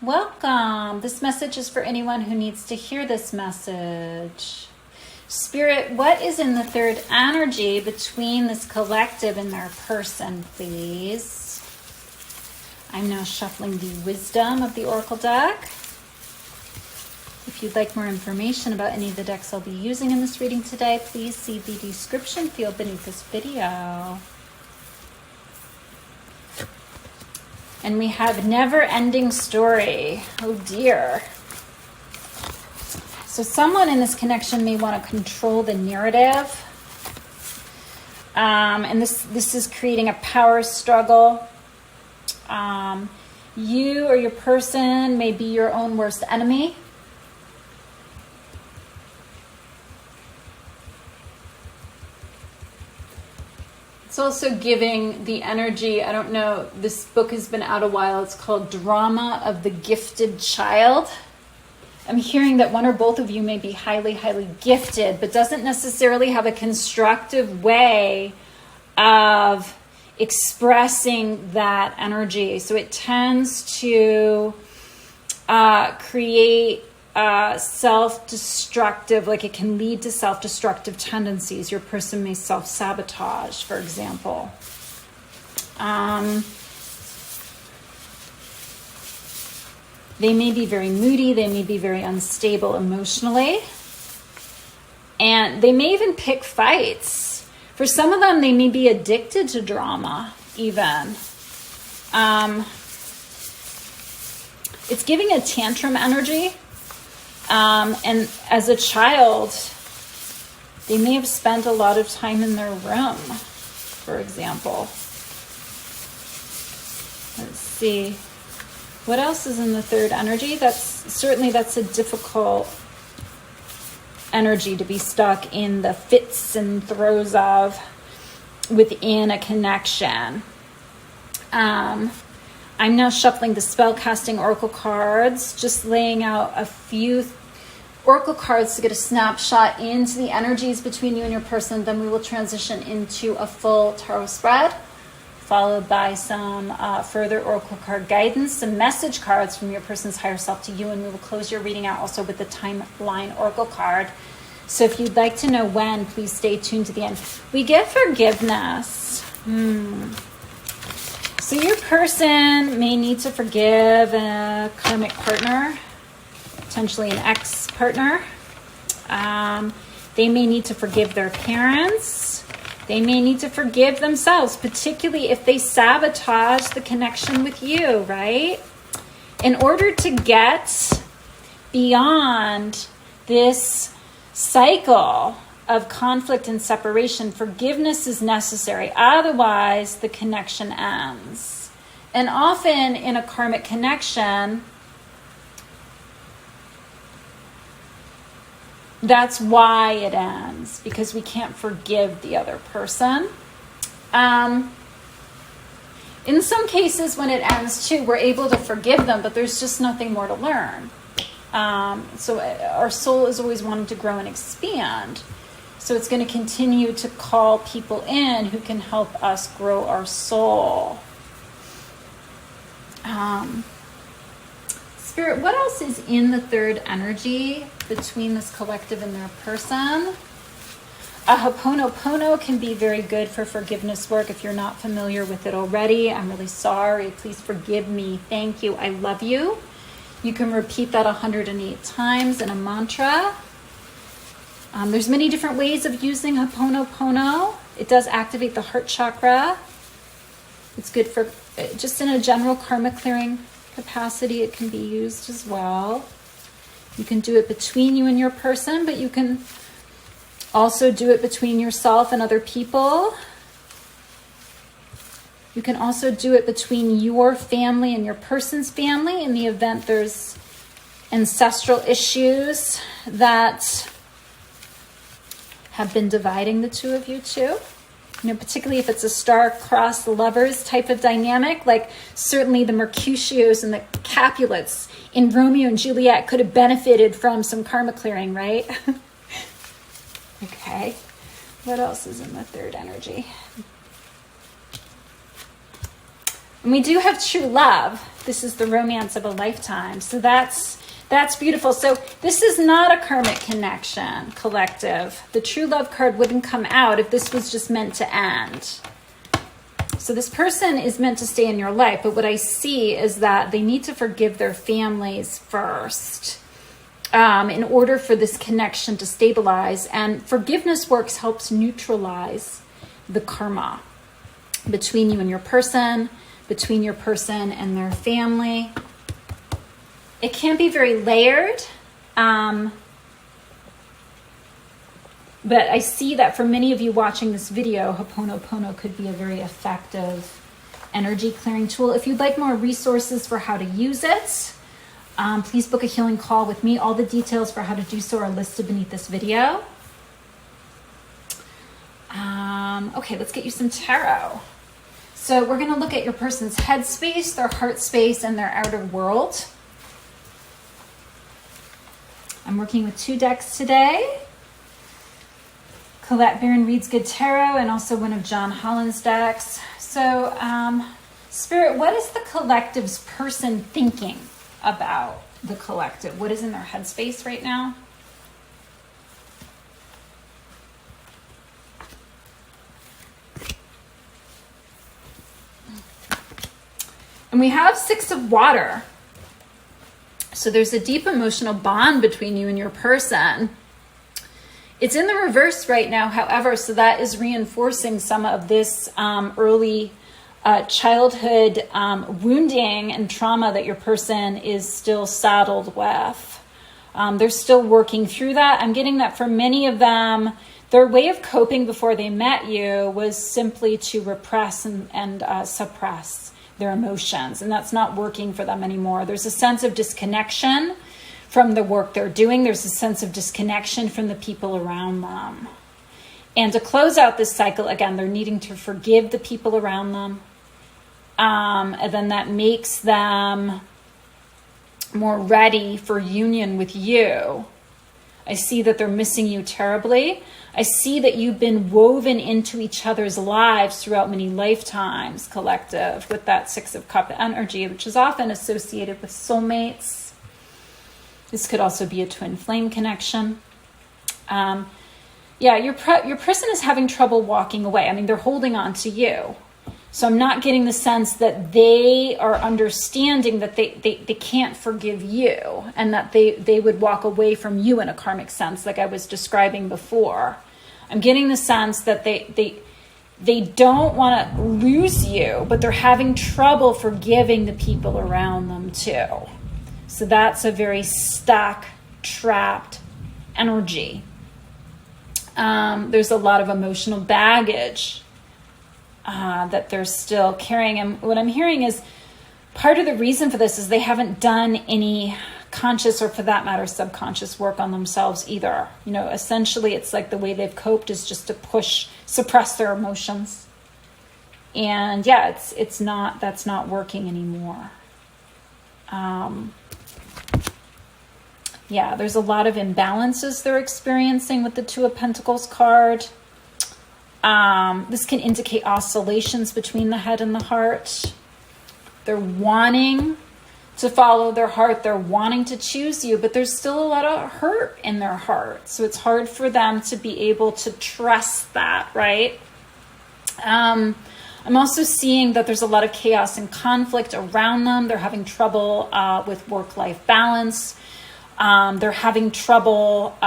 Welcome. This message is for anyone who needs to hear this message. Spirit, what is in the third energy between this collective and their person, please? I'm now shuffling the wisdom of the Oracle deck. If you'd like more information about any of the decks I'll be using in this reading today, please see the description field beneath this video. And we have never-ending story. Oh dear. So someone in this connection may want to control the narrative. And this is creating a power struggle. You or your person may be your own worst enemy. It's also giving the energy, I don't know, this book has been out a while. It's called Drama of the Gifted Child. I'm hearing that one or both of you may be highly, highly gifted, but doesn't necessarily have a constructive way of expressing that energy. So it tends to create self-destructive, like it can lead to self-destructive tendencies. Your person may self-sabotage, for example. They may be very moody. They may be very unstable emotionally. And they may even pick fights. For some of them, they may be addicted to drama, even. It's giving a tantrum energy. And as a child, they may have spent a lot of time in their room, for example. Let's see. What else is in the third energy? That's a difficult energy to be stuck in the fits and throes of within a connection. I'm now shuffling the Spellcasting Oracle cards, just laying out a few Oracle cards to get a snapshot into the energies between you and your person. Then we will transition into a full tarot spread, followed by some further Oracle card guidance, some message cards from your person's higher self to you, and we will close your reading out also with the timeline Oracle card. So if you'd like to know when, please stay tuned to the end. We get forgiveness. So your person may need to forgive a karmic partner, potentially an ex-partner. They may need to forgive their parents. They may need to forgive themselves, particularly if they sabotage the connection with you, right? In order to get beyond this cycle of conflict and separation, forgiveness is necessary. Otherwise, the connection ends. And often in a karmic connection, that's why it ends, because we can't forgive the other person. In some cases, when it ends too, we're able to forgive them, but there's just nothing more to learn. So our soul is always wanting to grow and expand. So it's going to continue to call people in who can help us grow our soul. Spirit, what else is in the third energy between this collective and their person? A Ho'oponopono can be very good for forgiveness work. If you're not familiar with it already, I'm really sorry. Please forgive me. Thank you. I love you. You can repeat that 108 times in a mantra. There's many different ways of using Ho'oponopono. It does activate the heart chakra. It's good for just in a general karma clearing capacity. It can be used as well. You can do it between you and your person, but you can also do it between yourself and other people. You can also do it between your family and your person's family in the event there's ancestral issues that have been dividing the two of you too. You know, particularly if it's a star-crossed lovers type of dynamic, like certainly the Mercutios and the Capulets in Romeo and Juliet could have benefited from some karma clearing, right? Okay. What else is in the third energy? And we do have true love. This is the romance of a lifetime. So that's beautiful. So this is not a karmic connection, collective. The true love card wouldn't come out if this was just meant to end. So this person is meant to stay in your life, but what I see is that they need to forgive their families first in order for this connection to stabilize. And forgiveness works helps neutralize the karma between you and your person, between your person and their family. It can be very layered, but I see that for many of you watching this video, Ho'oponopono could be a very effective energy clearing tool. If you'd like more resources for how to use it, please book a healing call with me. All the details for how to do so are listed beneath this video. Okay, let's get you some tarot. So we're going to look at your person's head space, their heart space, and their outer world. I'm working with 2 decks today. Colette Baron-Reid's Good Tarot and also one of John Holland's decks. So, Spirit, what is the collective's person thinking about the collective? What is in their headspace right now? And we have 6 of water. So there's a deep emotional bond between you and your person. It's in the reverse right now, however, so that is reinforcing some of this early childhood wounding and trauma that your person is still saddled with. They're still working through that. I'm getting that for many of them, their way of coping before they met you was simply to repress and suppress their emotions, and that's not working for them anymore. There's a sense of disconnection from the work they're doing. There's a sense of disconnection from the people around them. And to close out this cycle, again, they're needing to forgive the people around them. And then that makes them more ready for union with you. I see that they're missing you terribly. I see that you've been woven into each other's lives throughout many lifetimes, collective, with that 6 of Cup energy, which is often associated with soulmates. This could also be a twin flame connection. Yeah, your person is having trouble walking away. I mean, they're holding on to you. So I'm not getting the sense that they are understanding that they can't forgive you and that they would walk away from you in a karmic sense, like I was describing before. I'm getting the sense that they don't want to lose you, but they're having trouble forgiving the people around them too. So that's a very stuck, trapped energy. There's a lot of emotional baggage that they're still carrying. And what I'm hearing is part of the reason for this is they haven't done any conscious, or for that matter, subconscious work on themselves either. You know, essentially it's like the way they've coped is just to suppress their emotions. And yeah, that's not working anymore. Yeah, there's a lot of imbalances they're experiencing with the 2 of Pentacles card. This can indicate oscillations between the head and the heart. They're wanting to follow their heart. They're wanting to choose you, but there's still a lot of hurt in their heart. So it's hard for them to be able to trust that, right? I'm also seeing that there's a lot of chaos and conflict around them. They're having trouble with work-life balance. They're having trouble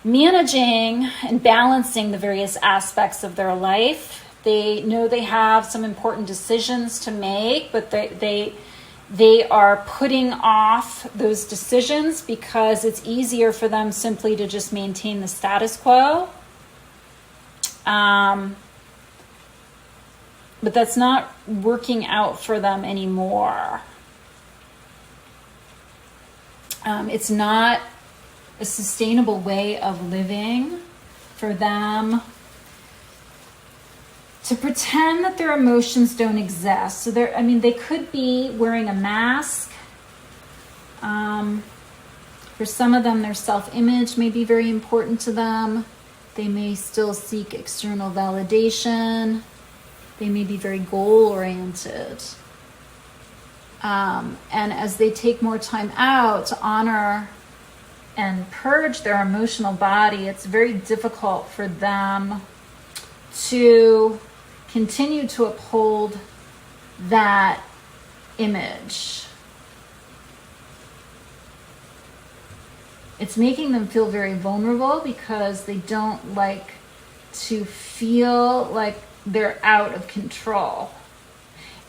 managing and balancing the various aspects of their life. They know they have some important decisions to make, but they are putting off those decisions because it's easier for them simply to just maintain the status quo. But that's not working out for them anymore. It's not a sustainable way of living for them to pretend that their emotions don't exist. So they could be wearing a mask. For some of them, their self-image may be very important to them. They may still seek external validation. They may be very goal-oriented. And as they take more time out to honor and purge their emotional body, it's very difficult for them to continue to uphold that image. It's making them feel very vulnerable because they don't like to feel like they're out of control.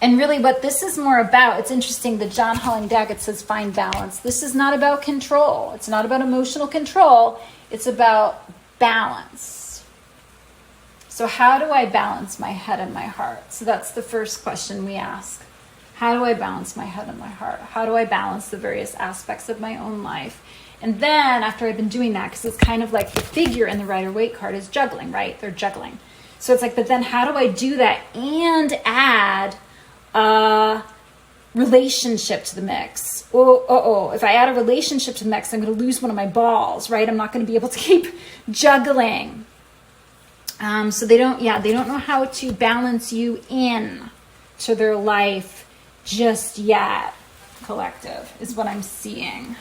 And really what this is more about, it's interesting, the John Holling deck, it says find balance. This is not about control. It's not about emotional control. It's about balance. So how do I balance my head and my heart? So that's the first question we ask. How do I balance my head and my heart? How do I balance the various aspects of my own life? And then after I've been doing that, because it's kind of like the figure in the Rider-Waite card is juggling, right? They're juggling. So it's like, but then how do I do that and add a relationship to the mix? If I add a relationship to the mix, I'm going to lose one of my balls, right? I'm not going to be able to keep juggling. So they don't know how to balance you in to their life just yet, collective, is what I'm seeing.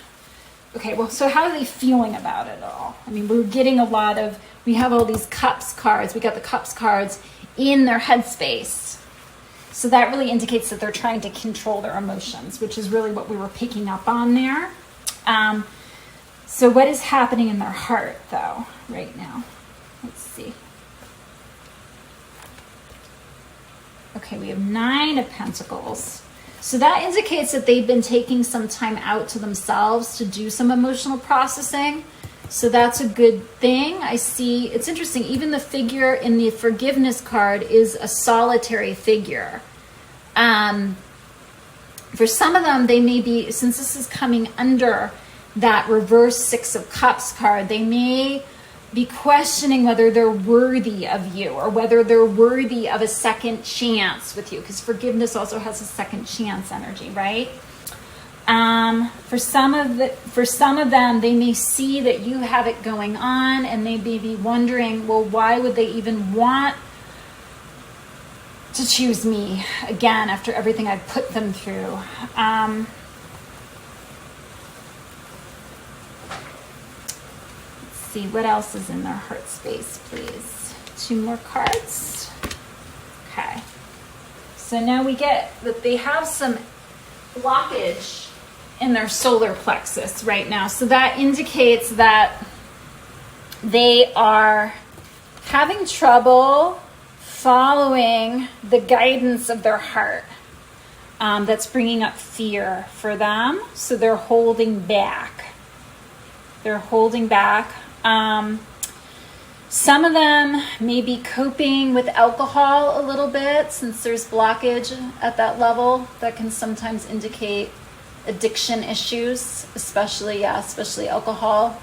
Okay, well, so how are they feeling about it all? I mean, we have all these cups cards. We got the cups cards in their headspace. So that really indicates that they're trying to control their emotions, which is really what we were picking up on there. So what is happening in their heart, though, right now? Let's see. Okay, we have 9 of Pentacles. So that indicates that they've been taking some time out to themselves to do some emotional processing. So that's a good thing. I see, it's interesting, even the figure in the forgiveness card is a solitary figure. For some of them, they may be, since this is coming under that reverse 6 of Cups card, they may be questioning whether they're worthy of you or whether they're worthy of a second chance with you, because forgiveness also has a second chance energy, right? For some of them, they may see that you have it going on and they may be wondering, well, why would they even want to choose me again after everything I've put them through? See what else is in their heart space, please. 2 more cards. Okay. So now we get that they have some blockage in their solar plexus right now. So that indicates that they are having trouble following the guidance of their heart. That's bringing up fear for them. So they're holding back. They're holding back. Some of them may be coping with alcohol a little bit, since there's blockage at that level. That can sometimes indicate addiction issues, especially alcohol.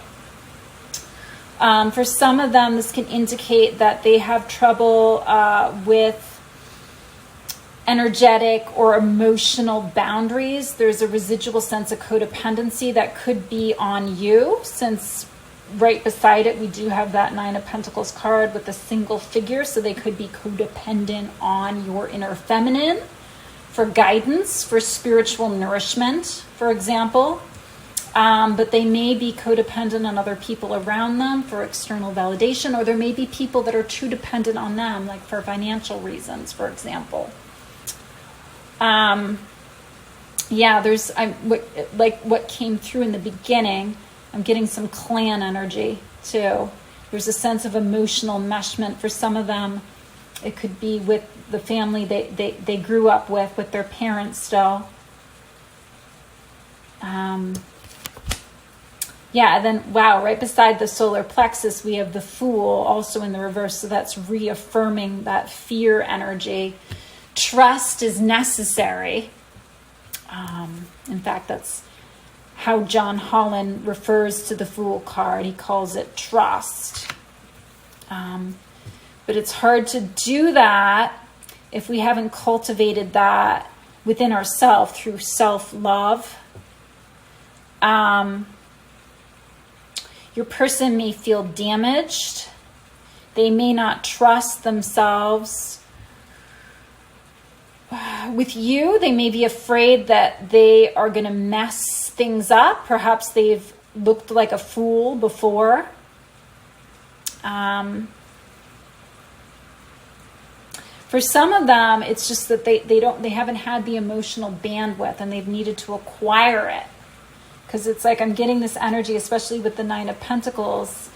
For some of them, this can indicate that they have trouble with energetic or emotional boundaries. There's a residual sense of codependency that could be on you, since right beside it we do have that 9 of Pentacles card with a single figure. So they could be codependent on your inner feminine for guidance, for spiritual nourishment, for example. But they may be codependent on other people around them for external validation, or there may be people that are too dependent on them, like for financial reasons, for example. There's what came through in the beginning. I'm getting some clan energy too. There's a sense of emotional enmeshment for some of them. It could be with the family they grew up with their parents still. And then, wow, right beside the solar plexus, we have the Fool also in the reverse. So that's reaffirming that fear energy. Trust is necessary. In fact, that's how John Holland refers to the Fool card. He calls it trust. But it's hard to do that if we haven't cultivated that within ourselves through self-love. Your person may feel damaged. They may not trust themselves with you, they may be afraid that they are going to mess things up. Perhaps they've looked like a fool before. For some of them, it's just that they haven't had the emotional bandwidth and they've needed to acquire it. Because it's like I'm getting this energy, especially with the Nine of Pentacles.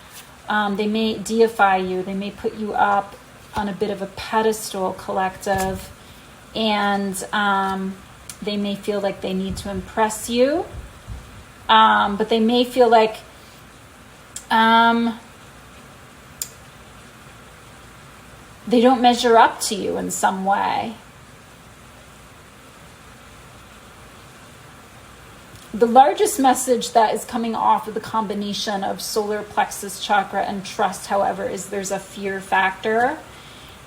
They may deify you. They may put you up on a bit of a pedestal, collective. And they may feel like they need to impress you. But they may feel like they don't measure up to you in some way. The largest message that is coming off of the combination of solar plexus chakra and trust, however, is there's a fear factor.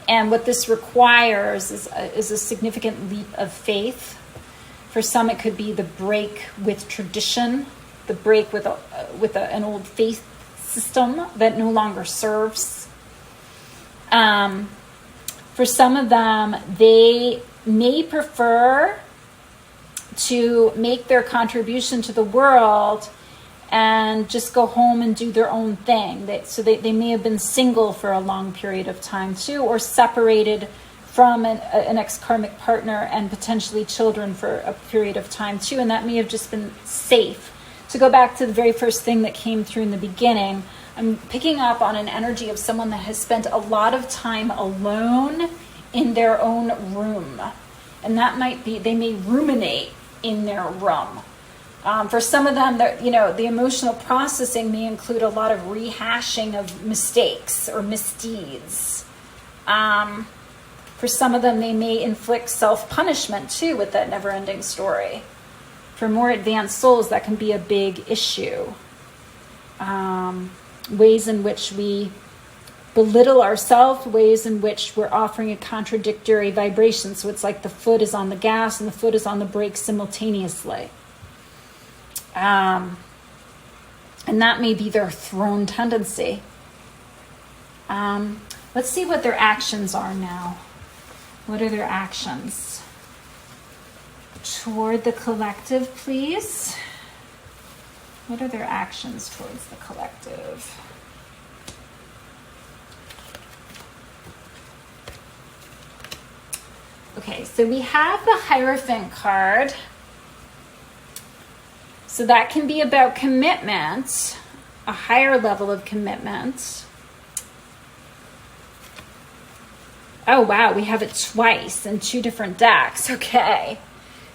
And what this requires is a significant leap of faith. For some, it could be the break with tradition, the break with an old faith system that no longer serves. For some of them, they may prefer to make their contribution to the world and just go home and do their own thing. They may have been single for a long period of time too, or separated from an ex-karmic partner and potentially children for a period of time too, and that may have just been safe. To go back to the very first thing that came through in the beginning, I'm picking up on an energy of someone that has spent a lot of time alone in their own room. And that might be, they may ruminate in their room. For some of them, the emotional processing may include a lot of rehashing of mistakes or misdeeds. For some of them, they may inflict self-punishment too with that never-ending story. For more advanced souls, that can be a big issue. Ways in which we belittle ourselves, ways in which we're offering a contradictory vibration. So it's like the foot is on the gas and the foot is on the brake simultaneously. And that may be their throne tendency. Let's see what their actions are now. What are their actions? Toward the collective, please. What are their actions towards the collective? Okay, so we have the Hierophant card. So that can be about commitment, a higher level of commitment. Oh, wow, we have it twice in two different decks. Okay.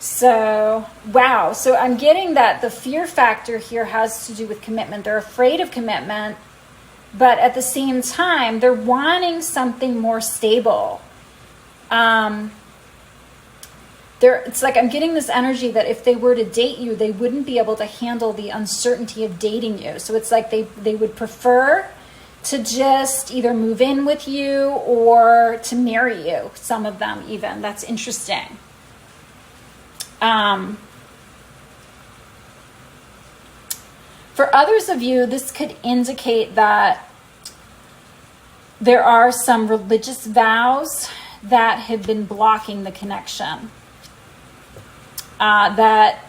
So, wow. So I'm getting that the fear factor here has to do with commitment. They're afraid of commitment, but at the same time, they're wanting something more stable. It's like I'm getting this energy that if they were to date you, they wouldn't be able to handle the uncertainty of dating you. So it's like they would prefer to just either move in with you or to marry you. Some of them even. That's interesting. For others of you, this could indicate that there are some religious vows that have been blocking the connection. That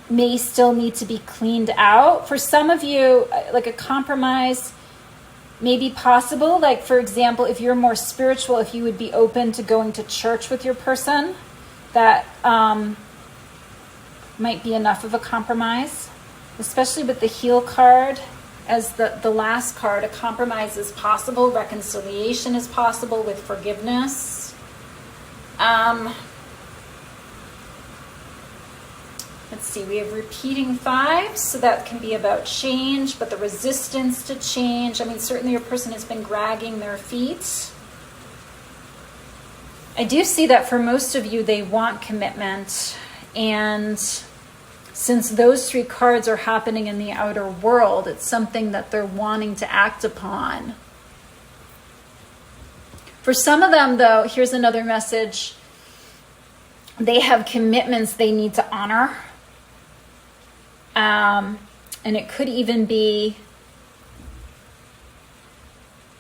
may still need to be cleaned out. For some of you, like a compromise may be possible. Like, for example, if you're more spiritual, if you would be open to going to church with your person, that might be enough of a compromise. Especially with the Heal card as the last card, a compromise is possible. Reconciliation is possible with forgiveness. Let's see, we have repeating fives, so that can be about change, but the resistance to change. I mean, certainly your person has been dragging their feet. I do see that for most of you, they want commitment. And since those three cards are happening in the outer world, it's something that they're wanting to act upon. For some of them, though, here's another message. They have commitments they need to honor. And it could even be,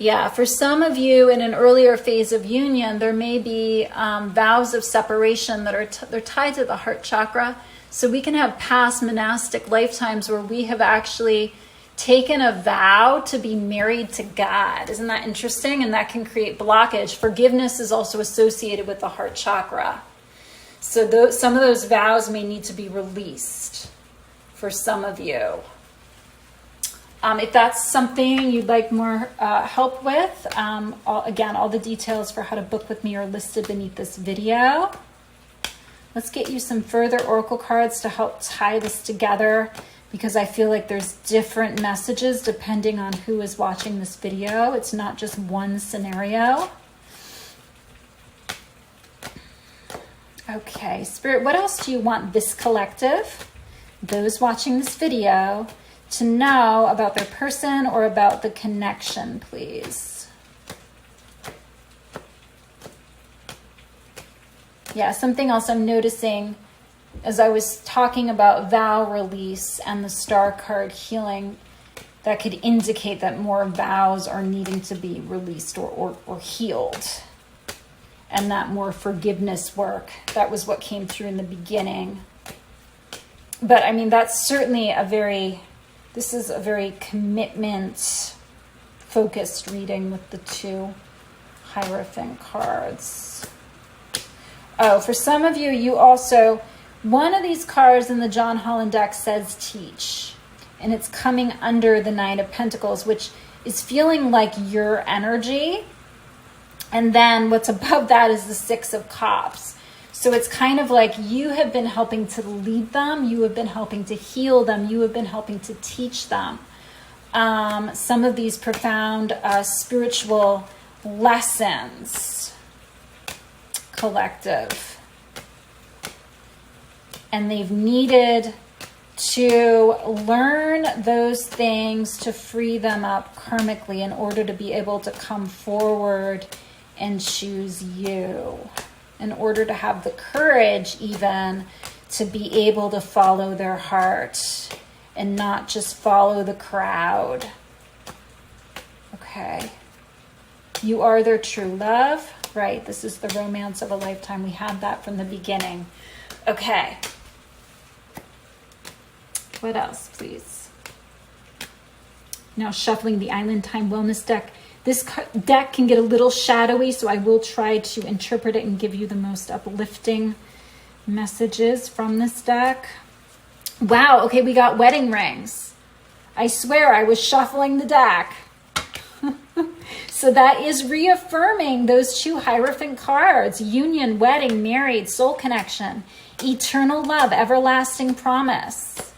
Yeah, for some of you in an earlier phase of union, there may be vows of separation that are they're tied to the heart chakra. So we can have past monastic lifetimes where we have actually taken a vow to be married to God. Isn't that interesting? And that can create blockage. Forgiveness is also associated with the heart chakra. So some of those vows may need to be released for some of you. If that's something you'd like more help with, again, all the details for how to book with me are listed beneath this video. Let's get you some further oracle cards to help tie this together, because I feel like there's different messages depending on who is watching this video. It's not just one scenario. Okay, Spirit, what else do you want this collective, those watching this video, to know about their person or about the connection, please? Yeah, something else I'm noticing as I was talking about vow release and the star card healing, that could indicate that more vows are needing to be released or healed. And that more forgiveness work, that was what came through in the beginning. But I mean, that's certainly this is a very commitment focused reading with the two Hierophant cards. Oh, for some of you, you also, one of these cards in the John Holland deck says teach. And it's coming under the Nine of Pentacles, which is feeling like your energy. And then what's above that is the Six of Cups. So it's kind of like you have been helping to lead them. You have been helping to heal them. You have been helping to teach them some of these profound spiritual lessons. Collective. And they've needed to learn those things to free them up karmically in order to be able to come forward and choose you, in order to have the courage even to be able to follow their heart and not just follow the crowd. Okay. You are their true love, right? This is the romance of a lifetime. We had that from the beginning. Okay. What else, please? Now shuffling the Island Time Wellness deck. This deck can get a little shadowy, so I will try to interpret it and give you the most uplifting messages from this deck. Wow, okay, we got wedding rings. I swear I was shuffling the deck. So that is reaffirming those two Hierophant cards: union, wedding, married, soul connection, eternal love, everlasting promise.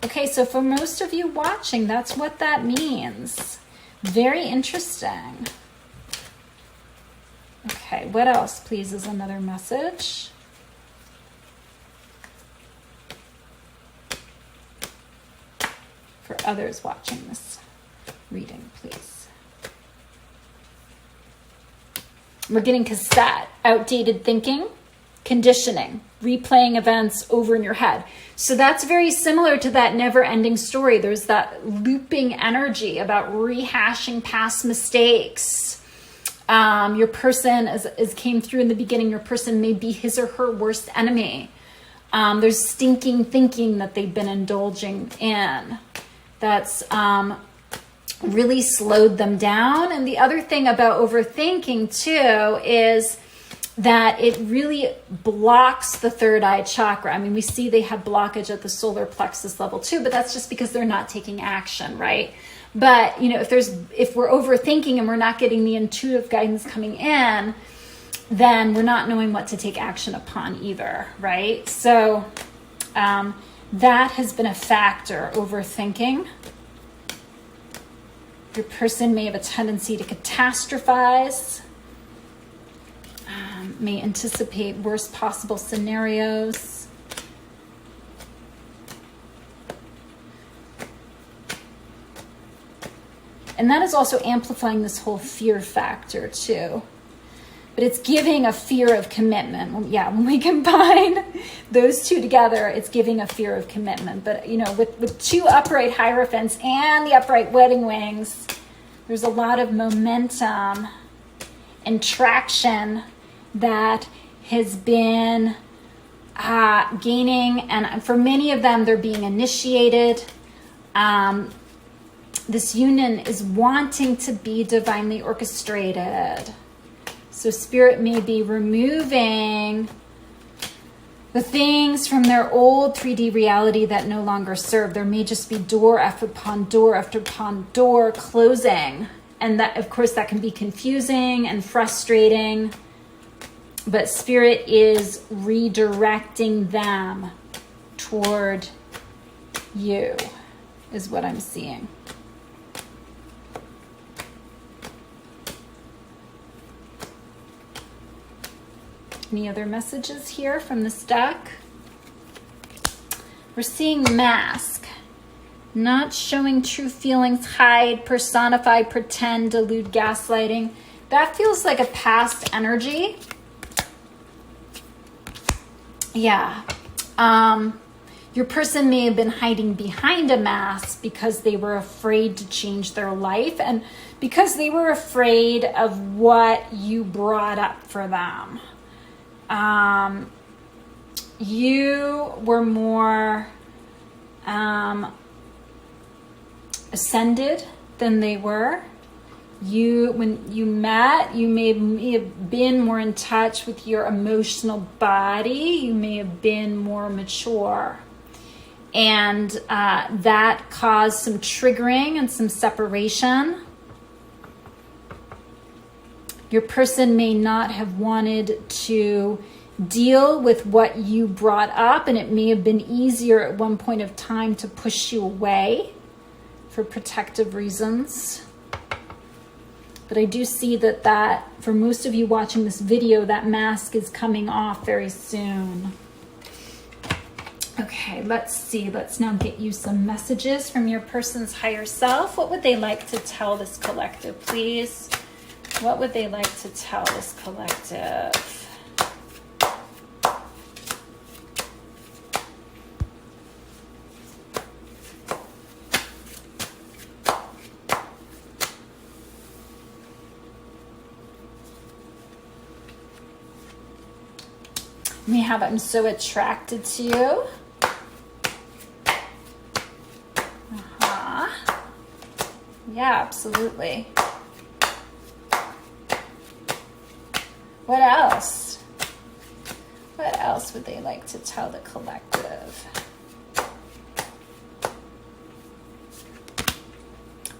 Okay, so for most of you watching, that's what that means. Very interesting. Okay, what else, please, is another message? For others watching this reading, please. We're getting cassette, outdated thinking, conditioning, replaying events over in your head. So that's very similar to that never-ending story. There's that looping energy about rehashing past mistakes. Your person, as came through in the beginning, your person may be his or her worst enemy. There's stinking thinking that they've been indulging in. That's really slowed them down. And the other thing about overthinking too is that it really blocks the third eye chakra. I mean, we see they have blockage at the solar plexus level too, but that's just because they're not taking action, right? But you know, if we're overthinking and we're not getting the intuitive guidance coming in, then we're not knowing what to take action upon either, right? So that has been a factor, overthinking. Your person may have a tendency to catastrophize, may anticipate worst possible scenarios. And that is also amplifying this whole fear factor too. But it's giving a fear of commitment. Yeah, when we combine those two together, it's giving a fear of commitment. But, you know, with two upright Hierophants and the upright wedding wings, There's a lot of momentum and traction that has been gaining, and for many of them, they're being initiated. This union is wanting to be divinely orchestrated. So Spirit may be removing the things from their old 3D reality that no longer serve. There may just be door after upon door after upon door closing. And that, of course, that can be confusing and frustrating. But Spirit is redirecting them toward you, is what I'm seeing. Any other messages here from this deck? We're seeing mask. Not showing true feelings, hide, personify, pretend, delude, gaslighting. That feels like a past energy. Yeah. Your person may have been hiding behind a mask because they were afraid to change their life and because they were afraid of what you brought up for them. You were more ascended than they were. When you met, you may have been more in touch with your emotional body. You may have been more mature. And that caused some triggering and some separation. Your person may not have wanted to deal with what you brought up, and it may have been easier at one point of time to push you away for protective reasons. But I do see that for most of you watching this video, that mask is coming off very soon. Okay, let's see. Let's now get you some messages from your person's higher self. What would they like to tell this collective, please? What would they like to tell this collective? We have, I'm so attracted to you. Yeah, absolutely. What else? What else would they like to tell the collective?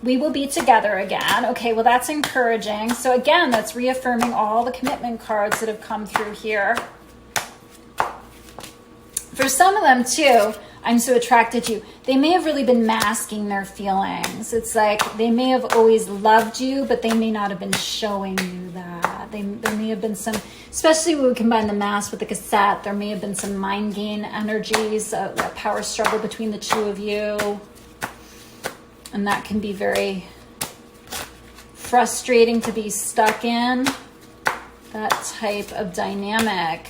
We will be together again. Okay, well, that's encouraging. So again, that's reaffirming all the commitment cards that have come through here. For some of them too, I'm so attracted to you. They may have really been masking their feelings. It's like they may have always loved you, but they may not have been showing you that. There may have been some, especially when we combine the mask with the cassette, there may have been some mind game energies, a power struggle between the two of you. And that can be very frustrating to be stuck in, that type of dynamic.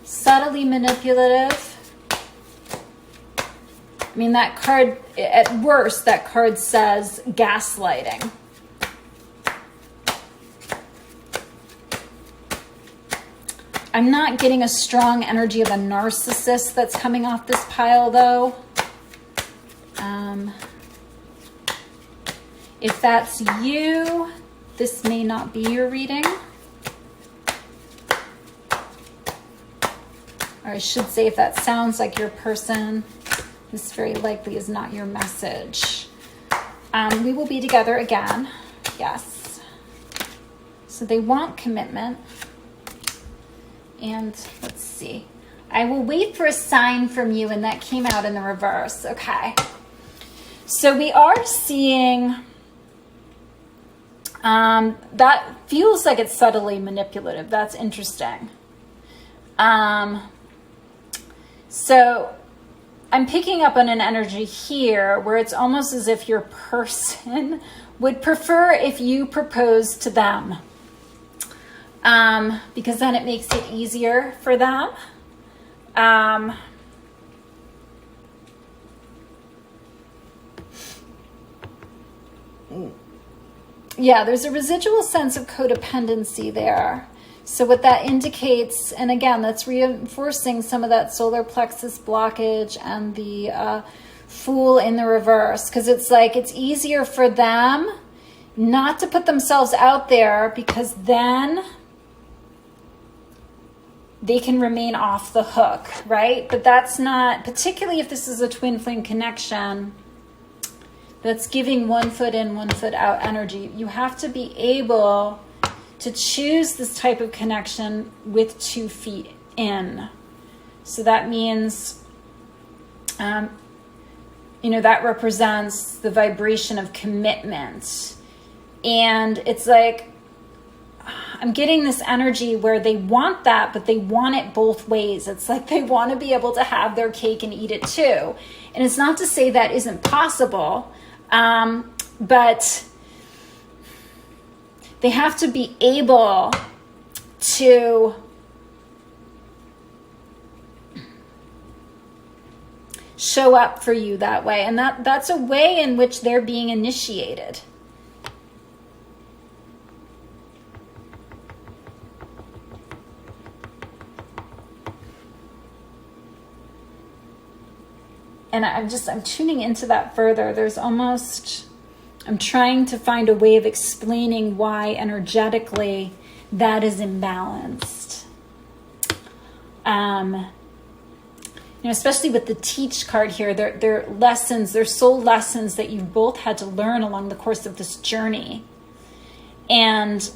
Subtly manipulative. I mean, that card, at worst, that card says gaslighting. I'm not getting a strong energy of a narcissist that's coming off this pile, though. If that's you, this may not be your reading. Or I should say, if that sounds like your person, this very likely is not your message. We will be together again. Yes. So they want commitment. And let's see. I will wait for a sign from you, and that came out in the reverse. Okay. So we are seeing, that feels like it's subtly manipulative. That's interesting. So I'm picking up on an energy here where it's almost as if your person would prefer if you propose to them. Because then it makes it easier for them. yeah, there's a residual sense of codependency there. So what that indicates, and again, that's reinforcing some of that solar plexus blockage and the Fool in the reverse, because it's like it's easier for them not to put themselves out there, because then they can remain off the hook, right? But that's not, particularly if this is a twin flame connection, that's giving 1 foot in, 1 foot out energy. You have to be able to choose this type of connection with 2 feet in. So that means, that represents the vibration of commitment. And it's like, I'm getting this energy where they want that, but they want it both ways. It's like they want to be able to have their cake and eat it too. And it's not to say that isn't possible, but they have to be able to show up for you that way. And that's a way in which they're being initiated. And I'm tuning into that further. There's almost, I'm trying to find a way of explaining why energetically that is imbalanced. Especially with the teach card here, they're lessons, they're soul lessons that you've both had to learn along the course of this journey. And,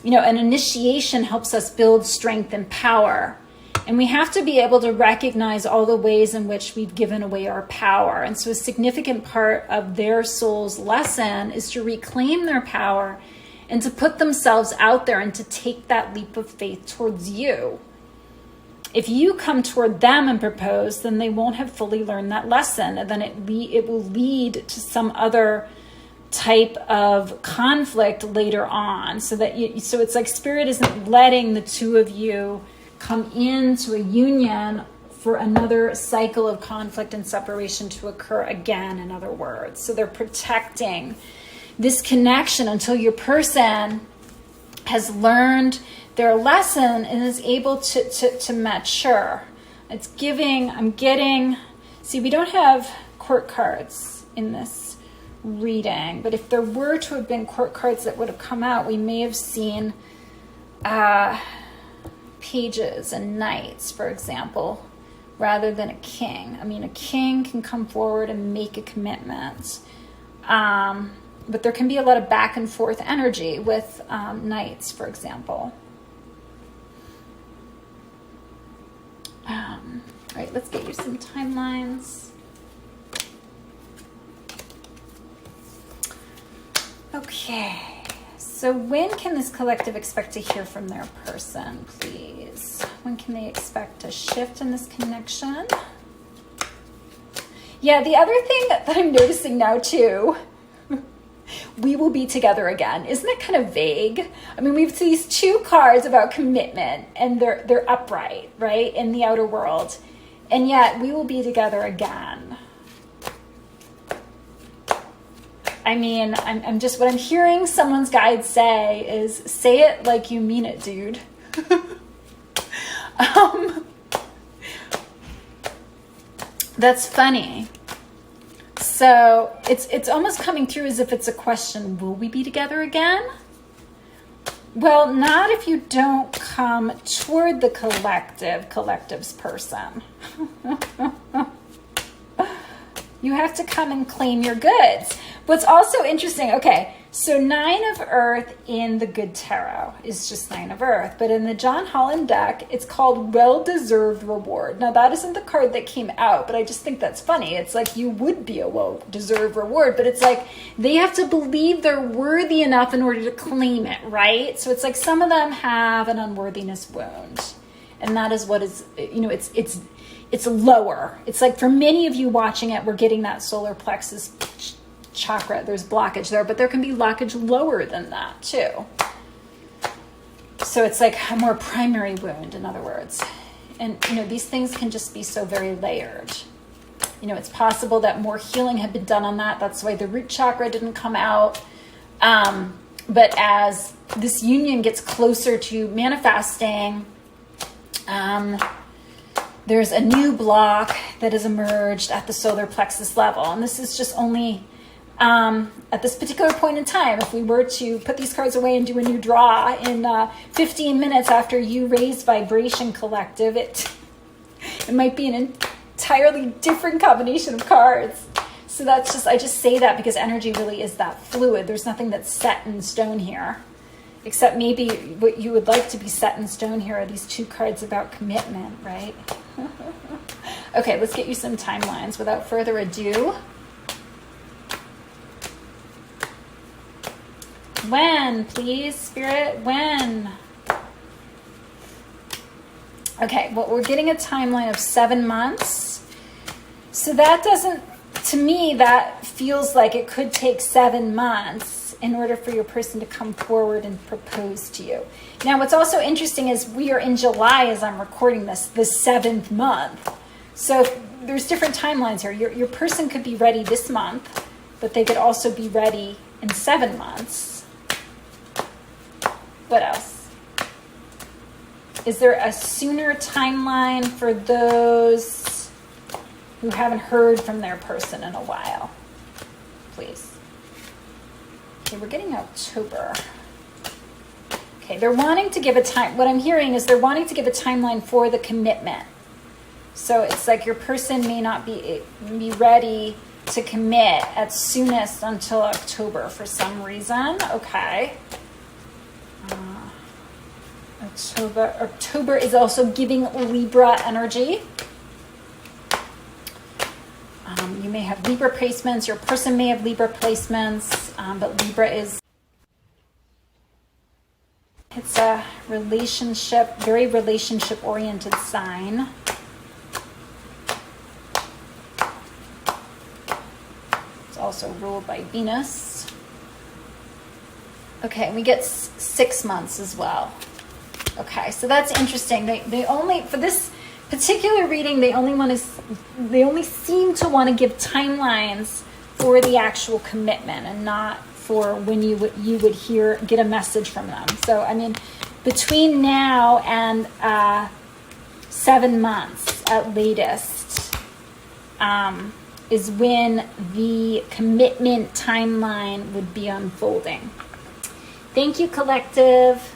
an initiation helps us build strength and power. And we have to be able to recognize all the ways in which we've given away our power. And so a significant part of their soul's lesson is to reclaim their power and to put themselves out there and to take that leap of faith towards you. If you come toward them and propose, then they won't have fully learned that lesson. And then it will lead to some other type of conflict later on. So it's like Spirit isn't letting the two of you come into a union for another cycle of conflict and separation to occur again, in other words. So they're protecting this connection until your person has learned their lesson and is able to mature. See, we don't have court cards in this reading, but if there were to have been court cards that would have come out, we may have seen pages and knights, for example, rather than a king. I mean, a king can come forward and make a commitment, but there can be a lot of back and forth energy with knights, for example. All right, let's get you some timelines. Okay. So when can this collective expect to hear from their person, please? When can they expect a shift in this connection? Yeah, the other thing that I'm noticing now too, we will be together again. Isn't that kind of vague? I mean, we've these two cards about commitment and they're upright, right, in the outer world. And yet we will be together again. I mean, I'm just, what I'm hearing someone's guide say is, say it like you mean it, dude. That's funny. So it's almost coming through as if it's a question, will we be together again? Well, not if you don't come toward the collective's person. You have to come and claim your goods. What's also interesting, okay, so 9 of Earth in the Good Tarot is just 9 of Earth, but in the John Holland deck, it's called Well-Deserved Reward. Now, that isn't the card that came out, but I just think that's funny. It's like you would be a well-deserved reward, but it's like they have to believe they're worthy enough in order to claim it, right? So it's like some of them have an unworthiness wound, and that is what is, it's lower. It's like for many of you watching it, we're getting that solar plexus chakra. There's blockage there, but there can be blockage lower than that too. So it's like a more primary wound, in other words. And, these things can just be so very layered. It's possible that more healing had been done on that. That's why the root chakra didn't come out. But as this union gets closer to manifesting, there's a new block that has emerged at the solar plexus level. And this is just only at this particular point in time. If we were to put these cards away and do a new draw in 15 minutes after you raise vibration, collective, it might be an entirely different combination of cards. So that's just, I just say that because energy really is that fluid. There's nothing that's set in stone here, except maybe what you would like to be set in stone here are these two cards about commitment, right? Okay, let's get you some timelines without further ado. When, please, Spirit, when? Okay, well, we're getting a timeline of 7 months. So that doesn't, to me, that feels like it could take 7 months in order for your person to come forward and propose to you. Now, what's also interesting is we are in July as I'm recording this, the 7th month. So there's different timelines here. Your person could be ready this month, but they could also be ready in 7 months. What else? Is there a sooner timeline for those who haven't heard from their person in a while? Please. Okay, we're getting October. Okay, they're wanting to give a time. What I'm hearing is they're wanting to give a timeline for the commitment. So it's like your person may not be ready to commit at soonest until October for some reason. Okay. October is also giving Libra energy. You may have Libra placements. Your person may have Libra placements, but Libra is, it's a relationship, very relationship-oriented sign. It's also ruled by Venus. Okay, we get 6 months as well. Okay, so that's interesting. They only, for this particular reading, they only seem to want to give timelines for the actual commitment and not for when you would get a message from them. So I mean, between now and 7 months at latest is when the commitment timeline would be unfolding. Thank you, collective.